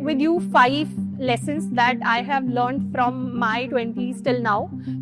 with you 5 lessons that I have learned from my 20s till now.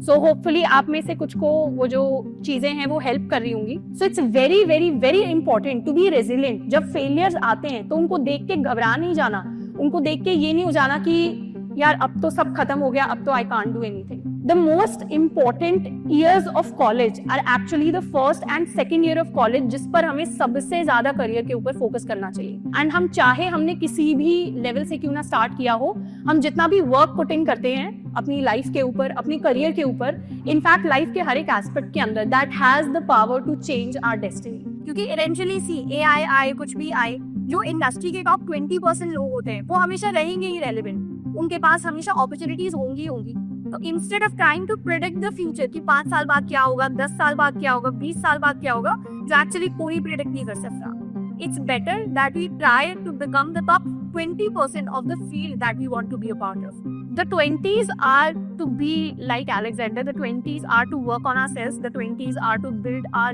So hopefully आप में से कुछ को वो जो चीजें हैं वो हेल्प कर रही होंगी. So it's very very very important to be resilient. जब failures आते हैं तो उनको देख के घबरा नहीं जाना, उनको देख के ये नहीं हो जाना कि यार अब तो सब खत्म हो गया, अब तो I can't do anything. The most important years of college are actually the first and second year of college, जिस पर हमें सबसे ज्यादा करियर के ऊपर फोकस करना चाहिए. एंड हम चाहे हमने किसी भी लेवल से क्यों ना स्टार्ट किया हो, हम जितना भी वर्क पुट इन करते हैं अपनी लाइफ के ऊपर, अपनी करियर के ऊपर, इनफैक्ट लाइफ के हर एक एस्पेक्ट के अंदर, that has the power to change our destiny. क्योंकि इवेंचुअली AI आए, कुछ भी आए, जो इंडस्ट्री के टॉप 20% लोग होते हैं वो हमेशा रहेंगे ही रेलेवेंट, उनके पास हमेशा अपॉर्चुनिटीज होंगी. तो instead of trying to predict the future कि 5 साल बाद क्या होगा, 10 साल बाद क्या होगा, 20 साल बाद क्या होगा, जो एक्चुअली कोई प्रेडिक्ट नहीं कर सकता, it's better that we try to become the top 20% of the field that we want to be a part of. The 20s are to be like Alexander. The 20s are to work on ourselves. The 20s are to build our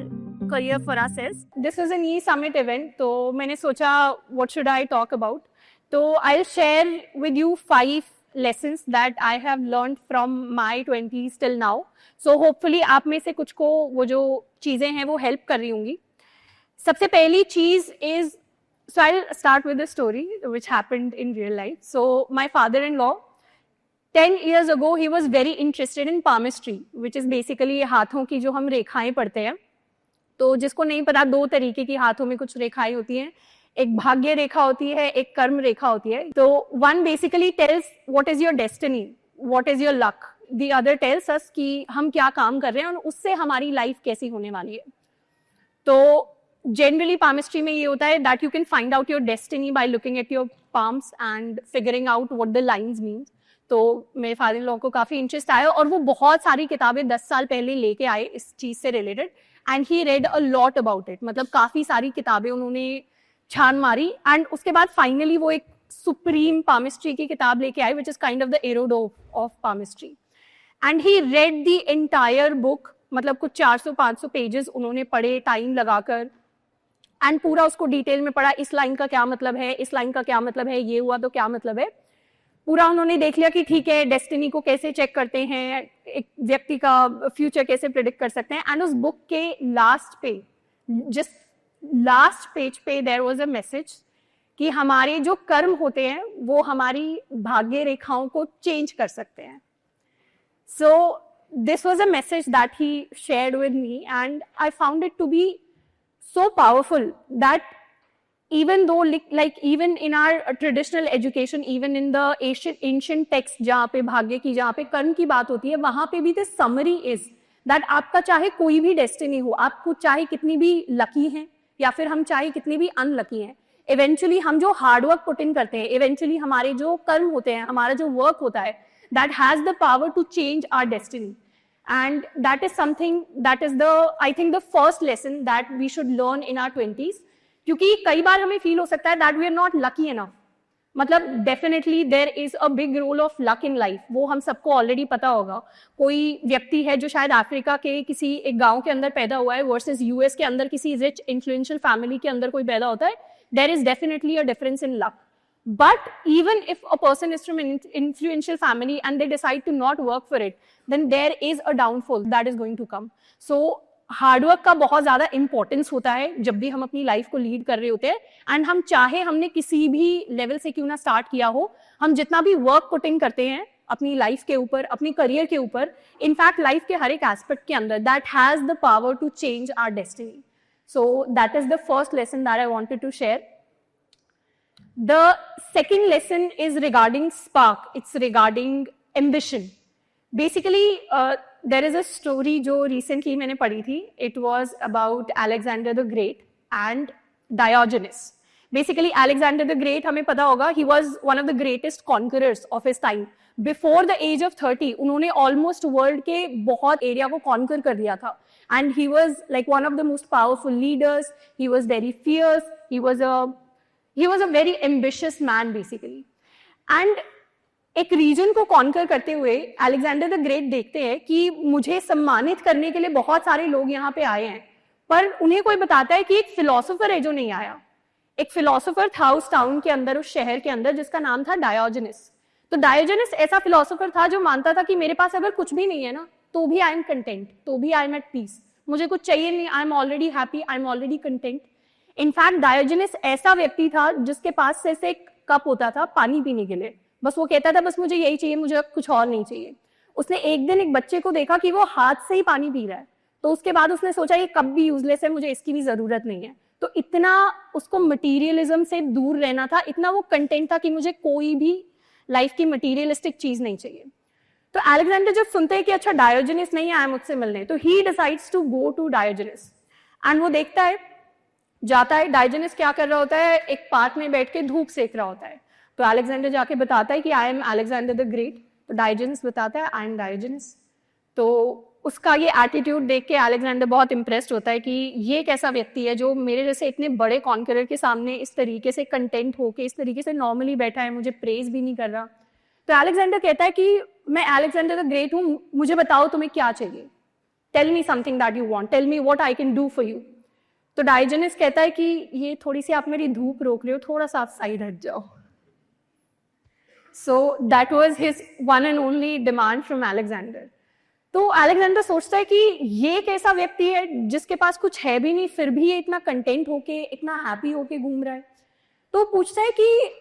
career for ourselves. This was an E-Summit event, तो मैंने सोचा what should I talk about? तो I'll share with you 5 lessons that I have learned from my 20s till now. So hopefully आप में से कुछ को वो जो चीजें हैं वो हेल्प कर रही होंगी. सबसे पहली चीज is, so I'll start with a story which happened in real life. So my father-in-law, 10 years ago, he was very interested in palmistry, which is basically हाथों की जो हम रेखाएं पढ़ते हैं. तो जिसको नहीं पता, 2 तरीके की हाथों में कुछ रेखाएं होती हैं, एक भाग्य रेखा होती है, एक कर्म रेखा होती है. तो one basically tells what is your destiny, what is your luck. The other tells us कि हम क्या काम कर रहे हैं और उससे हमारी लाइफ कैसी होने वाली है. तो जनरली palmistry में ये होता है that you can find out your destiny by looking at your palms and figuring out what the lines mean. तो मेरे फादर इन लॉ को काफी इंटरेस्ट आया और वो बहुत सारी किताबें 10 साल पहले लेके आए इस चीज से related, and he red a lot about it. मतलब काफी सारी किताबें उन्होंने छान मारी, एंड उसके बाद फाइनली वो एक सुप्रीम palmistry की किताब लेके आए, which is kind of the एरोडोफ of palmistry. And he read the entire book, मतलब कुछ 400-500 पेजेस उन्होंने पढ़े टाइम लगाकर, एंड पूरा उसको डिटेल में पढ़ा. इस लाइन का क्या मतलब है, इस लाइन का क्या मतलब है, ये हुआ तो क्या मतलब है, पूरा उन्होंने देख लिया कि ठीक है डेस्टिनी को कैसे चेक करते हैं, एक व्यक्ति का फ्यूचर कैसे प्रेडिक्ट कर सकते हैं. एंड उस बुक के लास्ट पे, जिस लास्ट पेज पे देयर वाज अ मैसेज कि हमारे जो कर्म होते हैं वो हमारी भाग्य रेखाओं को चेंज कर सकते हैं. So this was a message that he shared with me, and I found it to be so powerful that even though like even in our traditional education, even in the ancient text जहाँ पे भाग्य की, जहाँ पे कर्म की बात होती है, वहाँ पे भी the summary is that आपका चाहे कोई भी डेस्टिनी हो, आपको चाहे कितनी भी लकी हैं या फिर हम चाहे कितनी भी अनलकी हैं, इवेंचुअली हम जो हार्ड वर्क पुट इन करते हैं, इवेंचुअली हमारे जो कर्म होते हैं, हमारा जो वर्क होता है, that has the power to change our destiny. And that is something that is I think the first lesson that we should learn in our 20s. क्योंकि कई बार हमें फील हो सकता है that we are not lucky enough. मतलब definitely there is a big role of luck in life. वो हम सबको ऑलरेडी पता होगा. कोई व्यक्ति है जो शायद अफ्रीका के किसी एक गांव के अंदर पैदा हुआ है वर्सेस यूएस के अंदर किसी रिच इन्फ्लुएंशियल फैमिली के अंदर कोई पैदा होता है. There is definitely a difference in luck. But even if a person is from an influential family and they decide to not work for it, then there is a downfall that is going to come. So hard work का बहुत ज्यादा importance होता है जब भी हम अपनी life को लीड कर रहे होते हैं, एंड हम चाहे हमने किसी भी लेवल से क्यों ना स्टार्ट किया हो, हम जितना भी वर्क पुट इन करते हैं अपनी लाइफ के ऊपर, अपनी करियर के ऊपर, इनफैक्ट लाइफ के हर एक एस्पेक्ट के अंदर, that has the power to change our destiny. So that is the first lesson that I wanted to share. The second lesson is regarding spark. It's regarding ambition. Basically, there is a story जो recently मैंने पढ़ी थी. It was about Alexander the Great and Diogenes. Basically, Alexander the Great हमें पता होगा, he was one of the greatest conquerors of his time. Before the age of 30, उन्होंने almost world के बहुत एरिया को conquer कर दिया था. And he was like one of the most powerful leaders. He was very fierce. He was a very ambitious man basically. And एक reason को conquer करते हुए अलेक्जेंडर द ग्रेट देखते हैं कि मुझे सम्मानित करने के लिए बहुत सारे लोग यहाँ पे आए हैं, पर उन्हें कोई बताता है कि एक फिलोसोफर है जो नहीं आया, एक फिलोसोफर था उस टाउन के अंदर, उस शहर के अंदर, जिसका नाम था डायोजनिस। तो डायोजनिस ऐसा फिलोसोफर था जो मानता था कि मेरे पास अगर कुछ भी नहीं है ना, तो भी आई एम कंटेंट, तो भी आई एम एट पीस, मुझे कुछ चाहिए नहीं, I am already happy, I am already content. In fact Diogenes ऐसा व्यक्ति था जिसके पास से एक कप होता था पानी पीने के लिए, बस वो कहता था बस मुझे यही चाहिए, मुझे कुछ और नहीं चाहिए। उसने एक दिन एक बच्चे को देखा कि वो हाथ से ही पानी पी रहा है, तो उसके बाद उसने सोचा ये कप भी यूजलेस है, मुझे इसकी भी जरूरत नहीं है। तो इतना उसको मटीरियलिज्म से दूर रहना था, इतना वो कंटेंट था कि मुझे कोई भी लाइफ की मटीरियलिस्टिक चीज नहीं चाहिए। तो अलेक्जेंडर जब सुनते हैं कि अच्छा डायोजनिस नहीं आया मुझसे मिलने, तो he decides to go to Diogenes and वो देखता है, जाता है, डायोजनिस क्या कर रहा होता है, एक पार्क में बैठ के धूप सेक रहा होता है। तो अलेक्जेंडर जाके बताता है कि I M Alexander the great. तो डायोजनिस बताता है आई एम डायोजनिस। तो उसका ये एटीट्यूड देख के अलेक्जेंडर बहुत इंप्रेस्ड होता है कि ये कैसा व्यक्ति है जो मेरे जैसे इतने बड़े कॉन्करर के सामने इस तरीके से कंटेंट होके, इस तरीके से नॉर्मली बैठा है, मुझे प्रेज भी नहीं कर रहा। तो अलेक्जेंडर कहता है कि मैं अलेक्जेंडर द ग्रेट हूँ, मुझे बताओ तुम्हें क्या चाहिए, tell me something that you want, tell me what I can do for you. तो डायोजनिस कहता है कि ये थोड़ी सी आप मेरी धूप रोक रहे हो, थोड़ा सा आप साइड हट जाओ। सो that was his one and only demand from Alexander. तो अलेक्जेंडर सोचता है कि ये कैसा व्यक्ति है जिसके पास कुछ है भी नहीं, फिर भी ये इतना कंटेंट होके, इतना हैप्पी होके घूम रहा है। तो पूछता है कि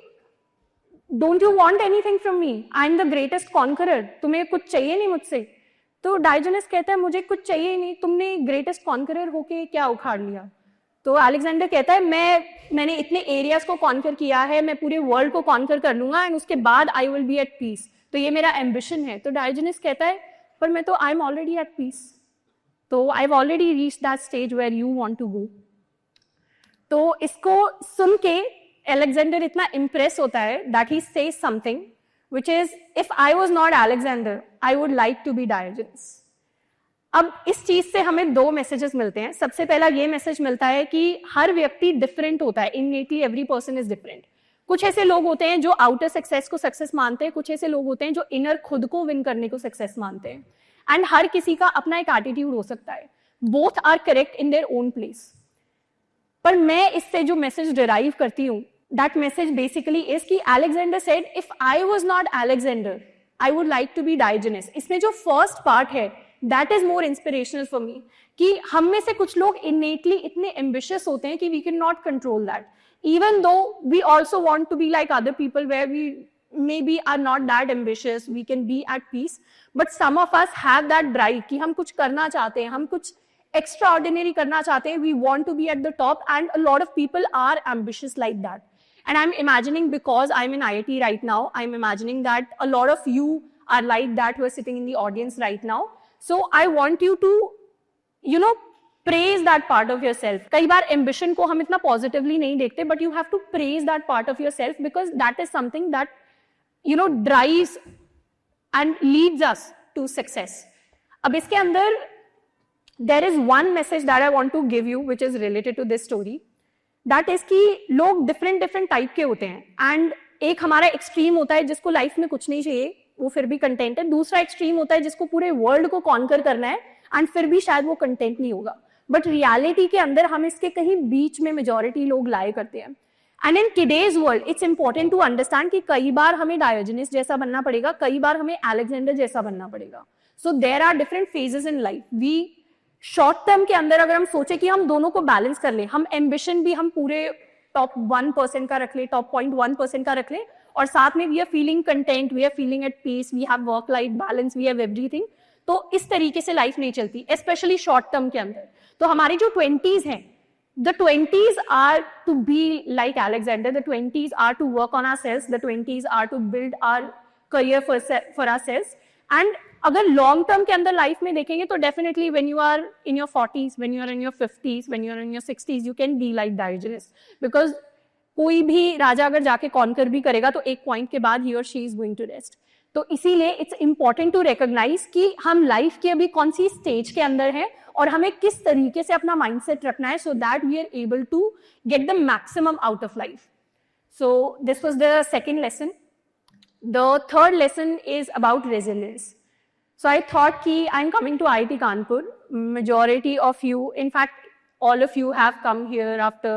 don't you want anything from me, I am the greatest conqueror, तुम्हें कुछ चाहिए नहीं मुझसे। तो डायोजनिस कहता है मुझे कुछ चाहिए नहीं, तुमने ग्रेटेस्ट कॉन्करर होके क्या उखाड़ लिया। तो अलेक्जेंडर कहता है मैंने इतने एरियाज को कॉन्कर किया है, मैं पूरे वर्ल्ड को कॉन्कर कर लूंगा एंड उसके बाद I will be at peace, तो ये मेरा एम्बिशन है। तो डायोजनिस कहता है पर मैं तो I am already at peace, तो I have already reached that stage where you want to go. तो इसको सुन के अलेक्जेंडर इतना इंप्रेस होता है that he says something which is if I was not Alexander I would like to be Diogenes. अब इस चीज से हमें दो मैसेजेस मिलते हैं। सबसे पहला ये मैसेज मिलता है कि हर व्यक्ति डिफरेंट होता है, innately every person is different. कुछ ऐसे लोग होते हैं जो आउटर सक्सेस को सक्सेस मानते हैं, कुछ ऐसे लोग होते हैं जो इनर खुद को विन करने को सक्सेस मानते हैं, एंड हर किसी का अपना एक एटीट्यूड हो सकता है। Both are correct in their own place. पर मैं इससे जो मैसेज डिराइव करती हूँ, दैट मैसेज बेसिकली इज कि Alexander said if I was not Alexander I would like to be Diogenes. इसमें जो फर्स्ट पार्ट है that is more inspirational for me, कि हम में से कुछ लोग इनेटली इतने एम्बिशियस होते हैं कि we can not control that, even though we also want to be like other people where we maybe are not that ambitious, we can be at peace, but some of us have that drive कि हम कुछ करना चाहते हैं, हम कुछ extraordinary करना चाहते हैं, we want to be at the top, and a lot of people are ambitious like that. And I'm imagining, because I'm in IIT right now, I'm imagining that a lot of you are like that who are sitting in the audience right now. So I want you to, you know, praise that part of yourself. कई बार ambition को हम इतना positively नहीं देखते, but you have to praise that part of yourself because that is something that, you know, drives and leads us to success. अब इसके अंदर there is one message that I want to give you which is related to this story. That is कि लोग different type के होते हैं, and एक हमारा extreme होता है जिसको life में कुछ नहीं चाहिए, वो फिर भी कंटेंट है। दूसरा एक्सट्रीम होता है जिसको पूरे वर्ल्ड को कॉन्कर करना है एंड फिर भी शायद वो कंटेंट नहीं होगा। बट रियलिटी के अंदर हम इसके कहीं बीच में मेजॉरिटी लोग लाए करते हैं। And in today's world it's important to understand कि कई बार हमें डायोजनिस जैसा बनना पड़ेगा, कई बार हमें अलेक्जेंडर जैसा बनना पड़ेगा। So there are different phases in life. We short term के अंदर अगर हम सोचे कि हम दोनों को बैलेंस कर लें, हम एम्बिशन भी हम पूरे टॉप 1% का रख लें, टॉप 0.1% का रख लें, और साथ में we are feeling content, we are feeling at peace, we have work life balance, we have everything, तो इस तरीके से लाइफ नहीं चलती, स्पेशली शॉर्ट टर्म के अंदर। तो हमारी जो 20s हैं, the 20s are to be like Alexander, the 20s are to work on ourselves, the 20s are to build our career for ourselves. And अगर लॉन्ग टर्म के अंदर लाइफ में देखेंगे तो definitely when you are in your 40s, when you are in your 50s, when you are in your 60s, you can be like Diogenes, because कोई भी राजा अगर जाके कॉन्कर भी करेगा तो एक पॉइंट के बाद ही और she is going to rest. तो इसीलिए इट्स इंपॉर्टेंट टू रिकॉग्नाइज कि हम लाइफ की अभी कौन सी स्टेज के अंदर हैं और हमें किस तरीके से अपना माइंडसेट रखना है, so that we are able to get the maximum out of life. So this was the second lesson. The third lesson is about resilience. So I thought कि I'm coming to IIT Kanpur. Majority of you, in fact, all of you have come here after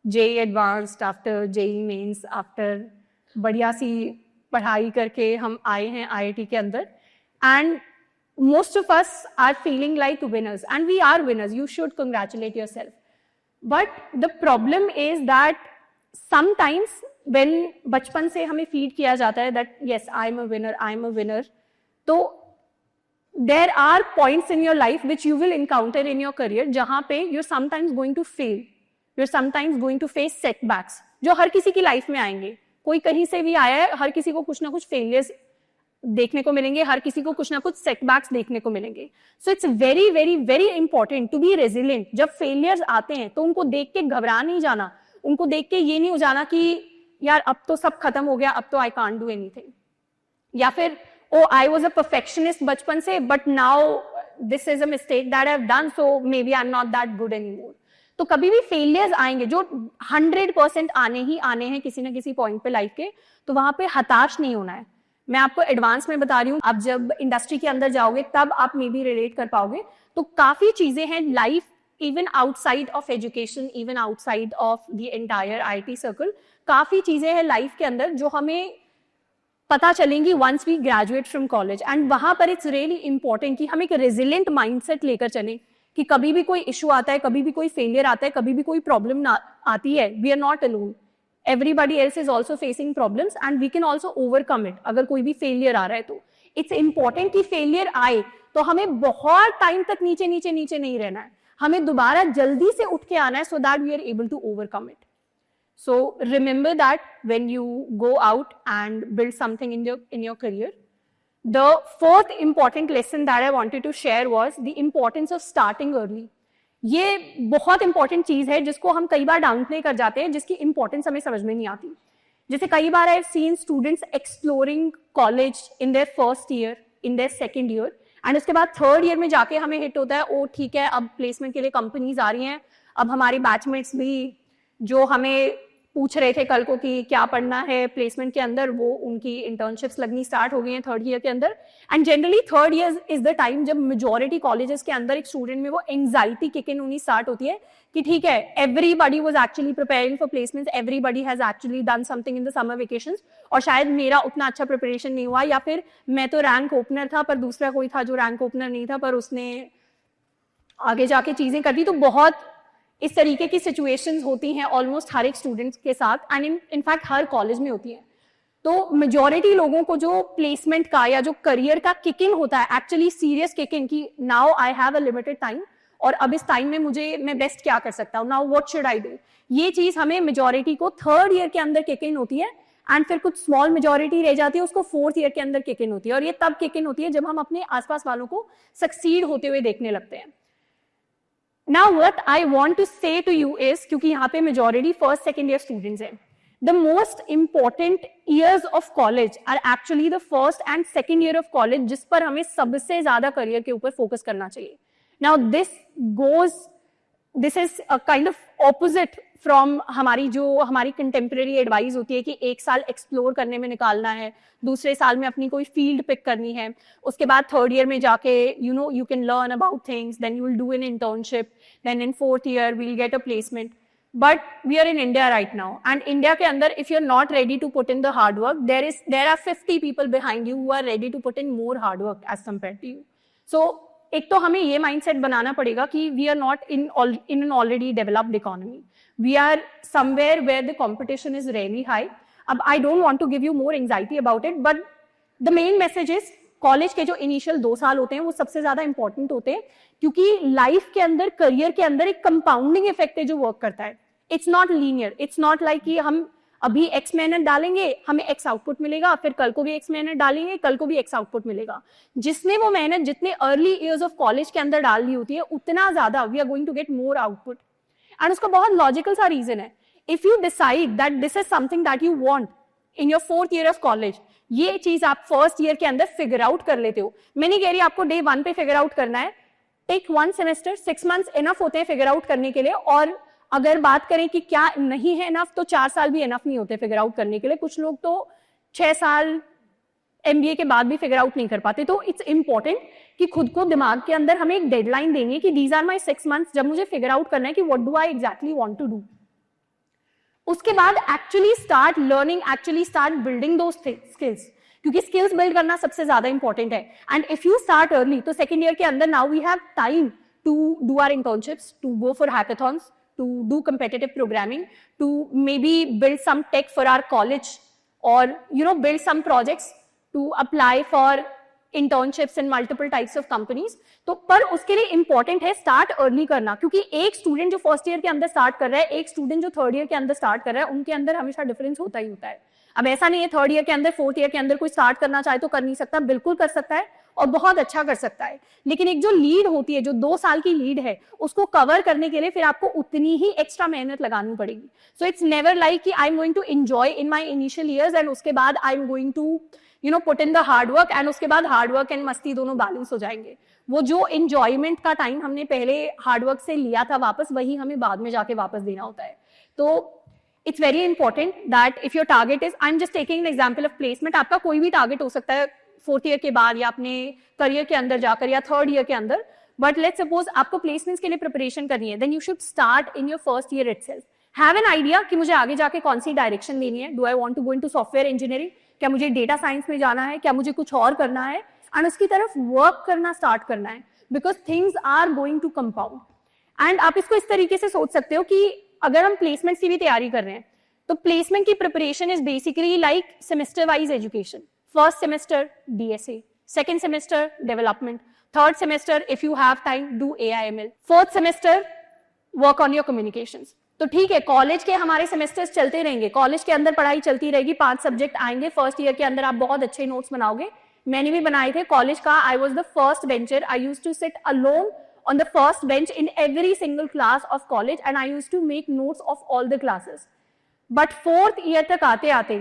JEE advanced, after JEE mains, after बढ़िया सी पढ़ाई करके हम आए हैं IIT के अंदर. And most of us are feeling like winners, and we are winners. You should congratulate yourself. But the problem is that sometimes when बचपन से हमें feed किया जाता है that yes, I'm a winner, I'm a winner, तो there are points in your life which you will encounter in your career जहाँ पे you're sometimes going to fail, you're sometimes going to face setbacks, जो हर किसी की life में आएंगे. कोई कहीं से भी आया है, हर किसी को कुछ ना कुछ फेलियर्स देखने को मिलेंगे, हर किसी को कुछ ना कुछ सेटबैक्स देखने को मिलेंगे. So it's very very very important to be resilient. जब फेलियर्स आते हैं तो उनको देख के घबरा नहीं जाना, उनको देख के ये नहीं हो जाना कि यार अब तो सब खत्म हो गया, अब तो आई कांट डू एनीथिंग, या फिर ओ आई वाज अ परफेक्शनिस्ट बचपन से but now this is a mistake that I have done so maybe I am not that good anymore. तो कभी भी फेलियर्स आएंगे जो 100% आने ही आने हैं किसी ना किसी पॉइंट पे लाइफ के, तो वहां पे हताश नहीं होना है. मैं आपको एडवांस में बता रही हूँ, आप जब इंडस्ट्री के अंदर जाओगे तब आप मे बी रिलेट कर पाओगे. तो काफी चीजें हैं life, even outside of education, even outside of the entire IIT circle, काफी चीजें हैं लाइफ के अंदर जो हमें पता चलेंगी once we graduate from college. And वहां पर इट्स रियली इंपॉर्टेंट कि हम एक रेजिलिएंट माइंडसेट लेकर चलें कि कभी भी कोई इशू आता है, कभी भी कोई फेलियर आता है, कभी भी कोई प्रॉब्लम आती है, we are not alone. Everybody else is also facing problems and we can also overcome it. अगर कोई भी failure आ रहा है तो it's important कि failure आए तो हमें बहुत टाइम तक नीचे नीचे नीचे नहीं रहना है, हमें दोबारा जल्दी से उठ के आना है so that we are able to overcome it. So remember that when you go out and build something in your career. The fourth important lesson that I wanted to share was the importance of starting early. ये बहुत important चीज है जिसको हम कई बार down play कर जाते हैं, जिसकी इंपॉर्टेंस हमें समझ में नहीं आती. जैसे कई बार I have seen students exploring college in their first year, in their second year, and उसके बाद थर्ड ईयर में जाके हमें हिट होता है ओ ठीक है अब प्लेसमेंट के लिए कंपनीज आ रही हैं, अब हमारे बैचमेट्स भी जो हमें पूछ रहे थे कल को कि क्या पढ़ना है प्लेसमेंट के अंदर, वो उनकी इंटर्नशिप्स लगनी स्टार्ट हो गई हैं थर्ड ईयर के अंदर. And generally third year is the time जब मेजॉरिटी कॉलेजेस के अंदर एक स्टूडेंट में वो एंजाइटी किक इन होनी स्टार्ट होती है कि ठीक है everybody was actually preparing for placements, everybody has actually done something in the summer vacations, और शायद मेरा उतना अच्छा प्रिपरेशन नहीं हुआ, या फिर मैं तो रैंक ओपनर था पर दूसरा कोई था जो रैंक ओपनर नहीं था पर उसने आगे जाके चीजें कर दी. तो बहुत इस तरीके की सिचुएशंस होती हैं ऑलमोस्ट हर एक स्टूडेंट्स के साथ, एंड इनफैक्ट हर कॉलेज में होती हैं. तो मेजॉरिटी लोगों को जो प्लेसमेंट का या जो करियर का किक इन होता है, एक्चुअली सीरियस किक इन कि now I have a limited time और अब इस टाइम में मैं बेस्ट क्या कर सकता हूँ, now what should I do, ये चीज हमें मेजॉरिटी को थर्ड ईयर के अंदर किक इन होती है, एंड फिर कुछ स्मॉल मेजॉरिटी रह जाती है उसको फोर्थ ईयर के अंदर किक इन होती है. और ये तब किक इन होती है जब हम अपने आसपास वालों को सक्सीड होते हुए देखने लगते हैं. Now what I want to say to you is, क्योंकि यहाँ पे majority first second year students हैं, the most important years of college are actually the first and second year of college, जिस पर हमें सबसे ज्यादा करियर के ऊपर फोकस करना चाहिए. Now this is a kind of opposite from हमारी कंटेम्प्रेरी एडवाइस होती है कि एक साल एक्सप्लोर करने में निकालना है, दूसरे साल में अपनी कोई फील्ड पिक करनी है, उसके बाद थर्ड ईयर में जाके you can learn about things, then you will do an internship, then in fourth year we'll get a placement. But we are in India right now, and India के अंदर if you are not ready to put in the hard work, there are 50 people behind you who are ready to put in more hard work as compared to you. So एक तो हमें ये mindset बनाना पड़ेगा कि we are not in an already developed economy, we are somewhere where the competition is really high. अब I don't want to give you more anxiety about it, but the main message is college के जो initial 2 साल होते हैं वो सबसे ज्यादा important होते हैं, क्योंकि लाइफ के अंदर, करियर के अंदर एक कंपाउंडिंग इफेक्ट है जो वर्क करता है. It's not linear, it's not like कि हम अभी एक्स मेहनत डालेंगे हमें एक्स आउटपुट मिलेगा, फिर कल को भी एक्स मेहनत डालेंगे कल को भी एक्स आउटपुट मिलेगा. जिसने वो मेहनत जितने अर्ली ईयर्स ऑफ कॉलेज के अंदर डाल दी होती है उतना ज्यादा we are going to get more output. And उसका बहुत लॉजिकल सा रीजन है. If you decide that this is something that you want in your fourth year of college, ये चीज आप फर्स्ट ईयर के अंदर फिगर आउट कर लेते हो. मैं नहीं कह रही आपको डे 1 पे फिगर आउट करना है, टेक 1 सेमेस्टर, 6 months इनफ होते हैं फिगर आउट करने के लिए. और अगर बात करें कि क्या नहीं है इनफ, तो 4 साल भी इनफ नहीं होते फिगर आउट करने के लिए. कुछ लोग तो 6 साल MBA के बाद भी फिगर आउट नहीं कर पाते. तो इट्स इंपॉर्टेंट कि खुद को दिमाग के अंदर हमें एक डेडलाइन देनी है कि दीज आर माई 6 months जब मुझे फिगर आउट करना है कि what do I exactly want to do. उसके बाद actually start learning, actually start building those skills, क्योंकि स्किल्स बिल्ड करना सबसे ज्यादा इंपॉर्टेंट है. And if you start early, तो सेकेंड ईयर के अंदर now we have time to do our internships, to go for hackathons, to do competitive programming, to maybe build some tech for our college, or build some projects to apply for internships in multiple types of companies. तो पर उसके लिए important है start early करना, क्योंकि एक student जो first year के अंदर start कर रहा है, एक student जो third year के अंदर start कर रहा है, उनके अंदर हमेशा difference होता ही होता है. अब ऐसा नहीं है थर्ड ईयर के अंदर फोर्थ ईयर के अंदर कोई स्टार्ट करना चाहे तो कर नहीं सकता, बिल्कुल कर सकता है और बहुत अच्छा कर सकता है. लेकिन एक जो लीड होती है, जो 2 साल की लीड है, उसको कवर करने के लिए फिर आपको उतनी ही एक्स्ट्रा मेहनत लगानी पड़ेगी. सो इट्स नेवर लाइक कि I am going to enjoy in my initial years and उसके बाद I am going to put in the hard work, and उसके बाद हार्ड वर्क एंड मस्ती दोनों बैलेंस हो जाएंगे. वो जो एंजॉयमेंट का टाइम हमने पहले हार्ड वर्क से लिया था वापस, वही हमें बाद में जाके वापस देना होता है. तो it's very important that if your target is, I'm just taking an example of placement, आपका कोई भी टारगेट हो सकता है फोर्थ ईयर के बाद या अपने करियर के अंदर जाकर या थर्ड ईयर के अंदर, बट लेट्स सपोज आपको प्लेसमेंट्स के लिए प्रिपरेशन करनी है, then you should start in your first year itself. Have an idea कि मुझे आगे जाके कौन सी डायरेक्शन लेनी है. Do I want to go into software engineering, क्या मुझे डेटा साइंस में जाना है, क्या मुझे कुछ और करना है, एंड उसकी तरफ वर्क करना स्टार्ट करना है, because things are going to compound. And आप इसको इस तरीके से सोच सकते हो कि अगर हम प्लेसमेंट की भी तैयारी कर रहे हैं, तो प्लेसमेंट की preparation is basically like semester wise education. First semester DSA, second semester development, third semester if you have time do AIML, fourth semester work on your communications. तो ठीक है, कॉलेज के हमारे सेमेस्टर्स चलते रहेंगे, कॉलेज के अंदर पढ़ाई चलती रहेगी, 5 सब्जेक्ट आएंगे. फर्स्ट ईयर के अंदर आप बहुत अच्छे नोट्स बनाओगे. मैंने भी बनाए थे कॉलेज का. I was the first bencher. I use to sit alone on the first bench in every single class of college, and I used to make notes of all the classes. But fourth year तक आते आते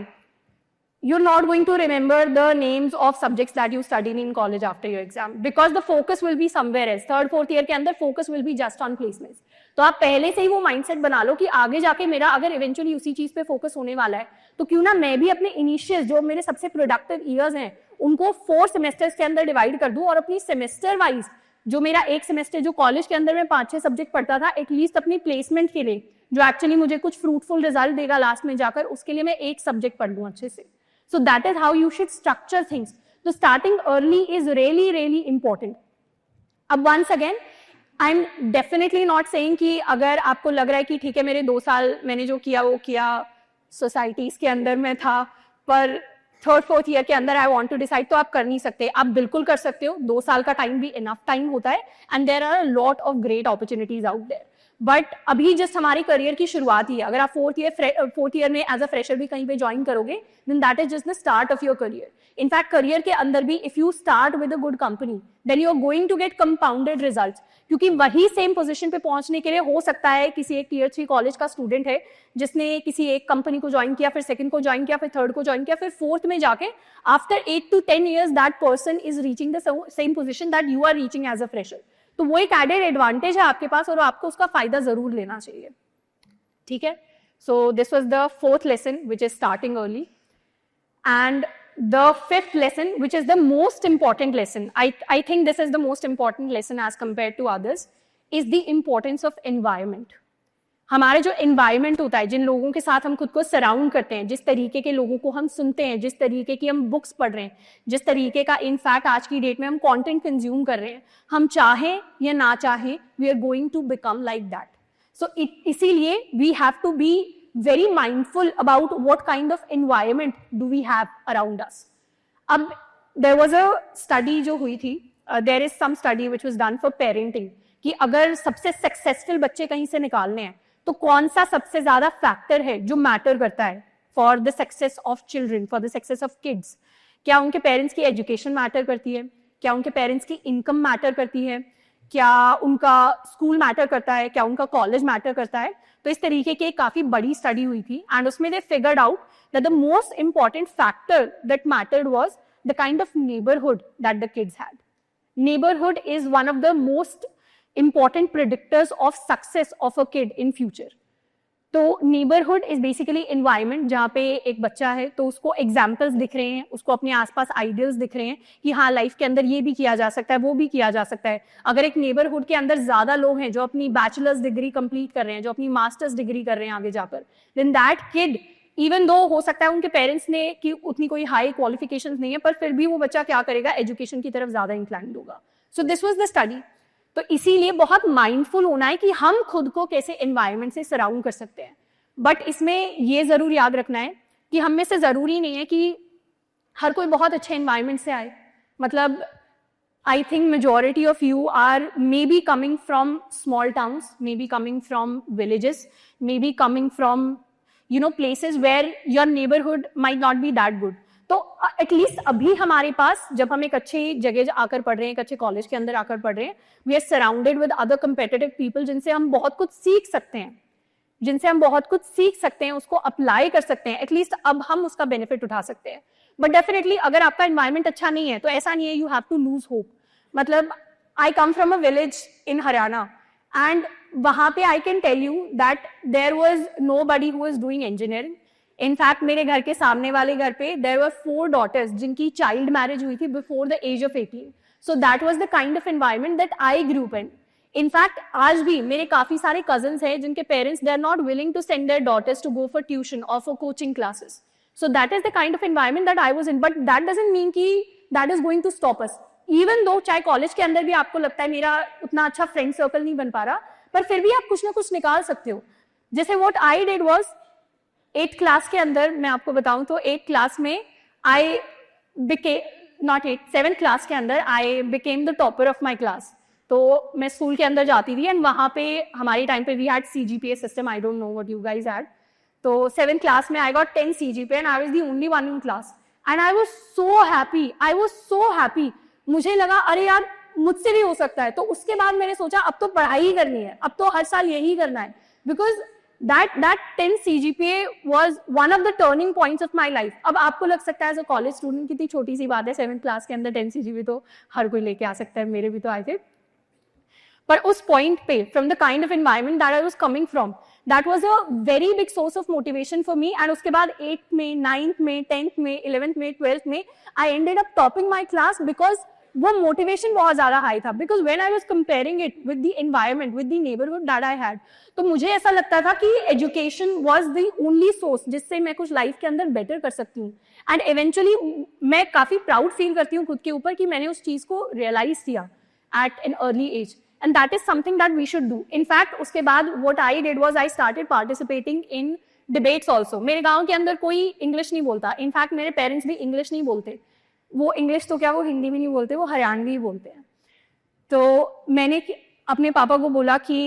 you're not going to remember the names of subjects that you studied in college after your exam, because the focus will be somewhere else. Third fourth year के अंदर focus will be just on placements. तो आप पहले से ही वो mindset बना लो कि आगे जाके मेरा अगर इवेंचुअली उसी चीज पे फोकस होने वाला है, तो क्यों ना मैं भी अपने इनिशियल जो मेरे सबसे प्रोडक्टिव ईयर्स हैं उनको 4 सेमेस्टर्स के अंदर डिवाइड कर दूं, और अपनी सेमेस्टर वाइज जो मेरा एक सेमेस्टर जो कॉलेज के अंदर में 5-6 सब्जेक्ट पढ़ता था, एटलीस्ट अपनी प्लेसमेंट के लिए जो एक्चुअली मुझे कुछ फ्रूटफुल रिजल्ट देगा लास्ट में जाकर, उसके लिए मैं एक सब्जेक्ट पढ़ लूं अच्छे से. So that is how you should structure things. तो starting early is really really important. अब once again I am definitely not saying कि अगर आपको लग रहा है कि ठीक है मेरे 2 साल मैंने जो किया वो किया, सोसाइटीज के अंदर में था, पर थर्ड फोर्थ ईयर के अंदर आई वांट टू डिसाइड, तो आप कर नहीं सकते. आप बिल्कुल कर सकते हो. 2 साल का टाइम भी इनफ टाइम होता है, and there are a lot of great opportunities out there. But अभी जस्ट हमारी करियर की शुरुआत ही है. अगर आप फोर्थ ईयर में एज अ फ्रेशर भी कहीं पे ज्वाइन करोगे, then that is just the start of your career. In fact career के अंदर भी if you start with a good company, then you are going to get compounded results, क्योंकि वही सेम पोजीशन पे पहुंचने के लिए हो सकता है किसी एक टियर 3 कॉलेज का स्टूडेंट है जिसने किसी एक कंपनी को ज्वाइन किया, फिर सेकंड को ज्वाइन किया, फिर थर्ड को ज्वाइन किया, फिर फोर्थ में जाके after 8 to 10 years that person is reaching the same position that you are reaching as a fresher. तो वो एक एडेड एडवांटेज है आपके पास, और आपको उसका फायदा जरूर लेना चाहिए. ठीक है. सो this was the 4th lesson, which is starting early. And the 5th lesson, which is the most important lesson, I think this is the most important lesson as compared to others, is the importance of environment. हमारे जो environment होता है, जिन लोगों के साथ हम खुद को सराउंड करते हैं, जिस तरीके के लोगों को हम सुनते हैं, जिस तरीके की हम बुक्स पढ़ रहे हैं, जिस तरीके का इनफैक्ट आज की डेट में हम कंटेंट कंज्यूम कर रहे हैं, हम चाहें या ना चाहें, we are going to become like that. So इसीलिए we have to be very mindful about what kind of environment do we have around us. अब there was a study जो हुई थी, there is some study which was done for parenting, कि अगर सबसे successful बच्चे कहीं से निकालने हैं तो कौन सा सबसे ज्यादा फैक्टर है जो मैटर करता है for the success of children, for the success of kids. क्या उनके पेरेंट्स की एजुकेशन मैटर करती है, क्या उनके पेरेंट्स की इनकम मैटर करती है, क्या उनका स्कूल मैटर करता है, क्या उनका कॉलेज मैटर करता है. तो इस तरीके की काफी बड़ी स्टडी हुई थी, एंड उसमें they figured out that the most important factor that mattered was the kind of neighbourhood that the kids had. Neighbourhood is one of the most important predictors of success of a kid in future. तो neighbourhood is basically environment जहाँ पे एक बच्चा है तो उसको examples दिख रहे हैं, उसको अपने आसपास आइडियल्स दिख रहे हैं कि हाँ लाइफ के अंदर ये भी किया जा सकता है, वो भी किया जा सकता है। अगर एक नेबरहुड के अंदर ज्यादा लोग हैं जो अपनी बैचलर्स डिग्री कंप्लीट कर रहे हैं, जो अपनी मास्टर्स डिग्री कर रहे हैं आगे जाकर, then that kid, even though हो सकता है उनके पेरेंट्स ने कि उतनी कोई हाई क्वालिफिकेशंस नहीं है, पर फिर भी वो बच्चा क्या करेगा, एजुकेशन की तरफ ज्यादा इंक्लाइंड होगा। सो दिस वाज द स्टडी। तो इसीलिए बहुत माइंडफुल होना है कि हम खुद को कैसे एनवायरनमेंट से सराउंड कर सकते हैं। बट इसमें ये जरूर याद रखना है कि हम में से जरूरी नहीं है कि हर कोई बहुत अच्छे एनवायरनमेंट से आए। मतलब I think majority of you are maybe coming from small towns, maybe coming from villages, maybe coming from places where your neighborhood might not be that good. तो at least अभी हमारे पास, जब हम एक अच्छी जगह आकर पढ़ रहे हैं, एक अच्छे कॉलेज के अंदर आकर पढ़ रहे हैं, we are surrounded with other competitive people जिनसे हम बहुत कुछ सीख सकते हैं, उसको अप्लाई कर सकते हैं, एटलीस्ट अब हम उसका बेनिफिट उठा सकते हैं। बट डेफिनेटली अगर आपका एनवायरनमेंट अच्छा नहीं है तो ऐसा नहीं है you have to lose hope. मतलब I come from a village in Haryana and वहां पे I can tell you that there was nobody who was doing engineering. In fact मेरे घर के सामने वाले घर पे देयर वर 4 daughters जिनकी चाइल्ड मैरिज हुई थी before the age of 18। So that was the kind of environment that I grew up in. In fact आज भी मेरे काफी सारे कजन्स हैं जिनके parents they are not willing to send their daughters to go for tuition और for coaching classes. So that is the kind of environment that I was in. But that doesn't mean कि that is going to stop us. Even though चाहे college के अंदर भी आपको लगता है मेरा उतना अच्छा फ्रेंड सर्कल नहीं बन पा रहा, पर फिर भी आप कुछ ना कुछ निकाल सकते हो। जैसे what I did was 8th class के अंदर मैं आपको बताऊं तो 8th क्लास में I became not 7th class के अंदर I became the topper of my class. तो मैं स्कूल के अंदर जाती थी एंड वहां पे हमारे टाइम पे we had CGPA system, I don't know what you guys had. तो 7th क्लास में I got 10 CGPA and I was the only one in class and I was so happy. मुझे लगा अरे यार मुझसे भी हो सकता है। तो उसके बाद मैंने सोचा अब तो पढ़ाई ही करनी है, अब तो हर साल यही करना है, because that 10 CGPA was one of the turning points of my life. अब आपको लग सकता है एज अ कॉलेज स्टूडेंट कितनी छोटी सी बात है, 7th क्लास के अंदर 10 CGPA तो हर कोई लेके आ सकता है, मेरे भी तो आए थे। पर उस पॉइंट पे from the kind of environment that I was coming from, that was a very big source of motivation for me. And उसके बाद 8th में, 9th में, 10th में, 11th में, 12th में I ended up topping my class because वो motivation बहुत ज्यादा हाई था। Because when I was comparing it with the environment, with the neighbourhood that I had, तो मुझे ऐसा लगता था कि education was the only source जिससे मैं कुछ लाइफ के अंदर बेटर कर सकती हूँ। एंड इवेंचुअली मैं काफी प्राउड फील करती हूँ खुद के ऊपर कि मैंने उस चीज को रियलाइज किया at an early age, and that is something that we should do. In fact उसके बाद what I did was I started participating in debates also. मेरे गाँव के अंदर कोई इंग्लिश नहीं बोलता, इनफैक्ट मेरे पेरेंट्स भी इंग्लिश नहीं बोलते, वो इंग्लिश तो क्या वो हिंदी भी नहीं बोलते, वो हरियाणवी ही बोलते हैं। तो मैंने अपने पापा को बोला कि